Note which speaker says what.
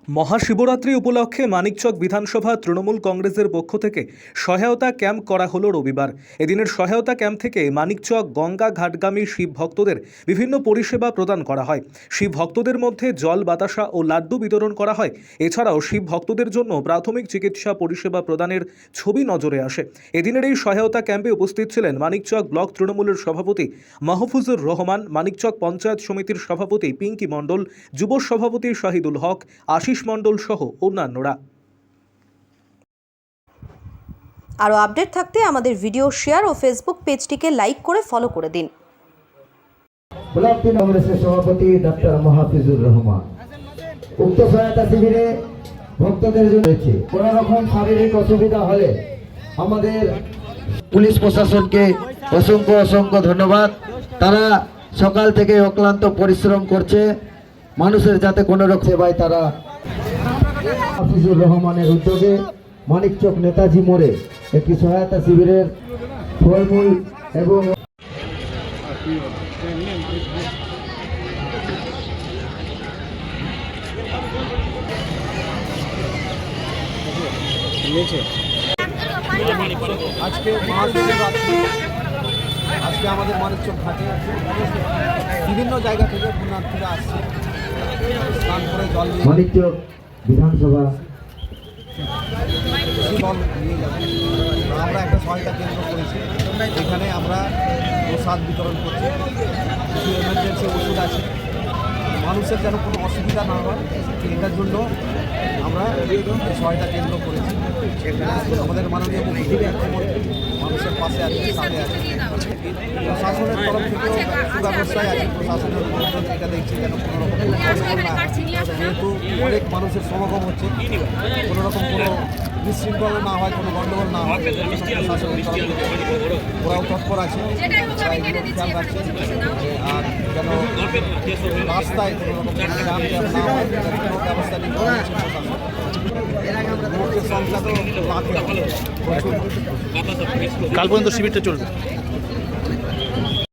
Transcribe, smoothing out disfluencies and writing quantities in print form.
Speaker 1: মহাশিবরাত্রি উপলক্ষে মানিকচক বিধানসভা তৃণমূল কংগ্রেসের পক্ষ থেকে সহায়তা ক্যাম্প করা হলো রবিবার। এদিনের সহায়তা ক্যাম্প থেকে মানিকচক গঙ্গা ঘাটগামী শিব ভক্তদের বিভিন্ন পরিষেবা প্রদান করা হয়। শিব ভক্তদের মধ্যে জল, বাতাসা ও লাড্ডু বিতরণ করা হয়। এছাড়াও শিব ভক্তদের জন্য প্রাথমিক চিকিৎসা পরিষেবা প্রদানের ছবি নজরে আসে। এদিনের এই সহায়তা ক্যাম্পে উপস্থিত ছিলেন মানিকচক ব্লক তৃণমূলের সভাপতি মাহফুজুর রহমান, মানিকচক পঞ্চায়েত সমিতির সভাপতি পিঙ্কি মণ্ডল, যুব সভাপতি শাহিদুল হক, আশিস মণ্ডল সহ অন্যান্যরা।
Speaker 2: আরও আপডেট থাকতে আমাদের ভিডিও শেয়ার ও ফেসবুক পেজটিকে লাইক করে ফলো করে দিন।
Speaker 3: ব্লক কংগ্রেসের সভাপতি ডক্টর মাহফুজুর রহমান। উক্ত সহায়তা শিবিরে ভক্তদের জন্য কোনো রকম শারীরিক অসুবিধা হলে আমাদের পুলিশ প্রশাসনকে অসংখ্য ধন্যবাদ। তারা সকাল থেকে অক্লান্ত পরিশ্রম করছে মানুষের যাতে কোনো রকম সেবায়। তারা মাহফুজুর রহমানের উদ্যোগে মানিকচক নেতাজি মোড়ে একটি সহায়তা শিবিরের ফলমূল এবং
Speaker 4: আজকে মহাশিবরাত্রি। আজকে আমাদের মানিকচক ঘাটে বিভিন্ন জায়গা থেকে পুণ্যার্থীরা আসছে স্নান করে জল নিয়ে
Speaker 3: মানিকচক বিধানসভা
Speaker 4: জল নিয়ে যাবে। আমরা একটা সহায়তা কেন্দ্র করেছি, এখানে আমরা প্রসাদ বিতরণ করছি। কিছু এমার্জেন্সি ওষুধ আছে, মানুষের যেন কোনো অসুবিধা না হয় এটার জন্য আমরা এই সহায়তা কেন্দ্র করেছি। আমাদের মাননীয় মুখ্যমন্ত্রী মানুষের পাশে আছে, সাথে আছে। প্রশাসনের তরফ থেকেও সুব্যবস্থায় আছে। প্রশাসনের লোকজন এটা দেখছে যেন কোনো রকম যেহেতু অনেক মানুষের সমাগম হচ্ছে, কোনো রকম কোনো বিশৃঙ্খলা না হয়, কোনো গণ্ডগোল না হয়, প্রশাসনের তরফ থেকে ওরাও তৎপর আছে, তারা এগুলো খেয়াল রাখছে। আর যেন রাস্তায় কোনো রকম জ্যাম না হয় কোনো ব্যবস্থা নিয়ে প্রশাসন। সংখ্যা তো
Speaker 5: কাল পর্যন্ত শিবিরটা চলবে।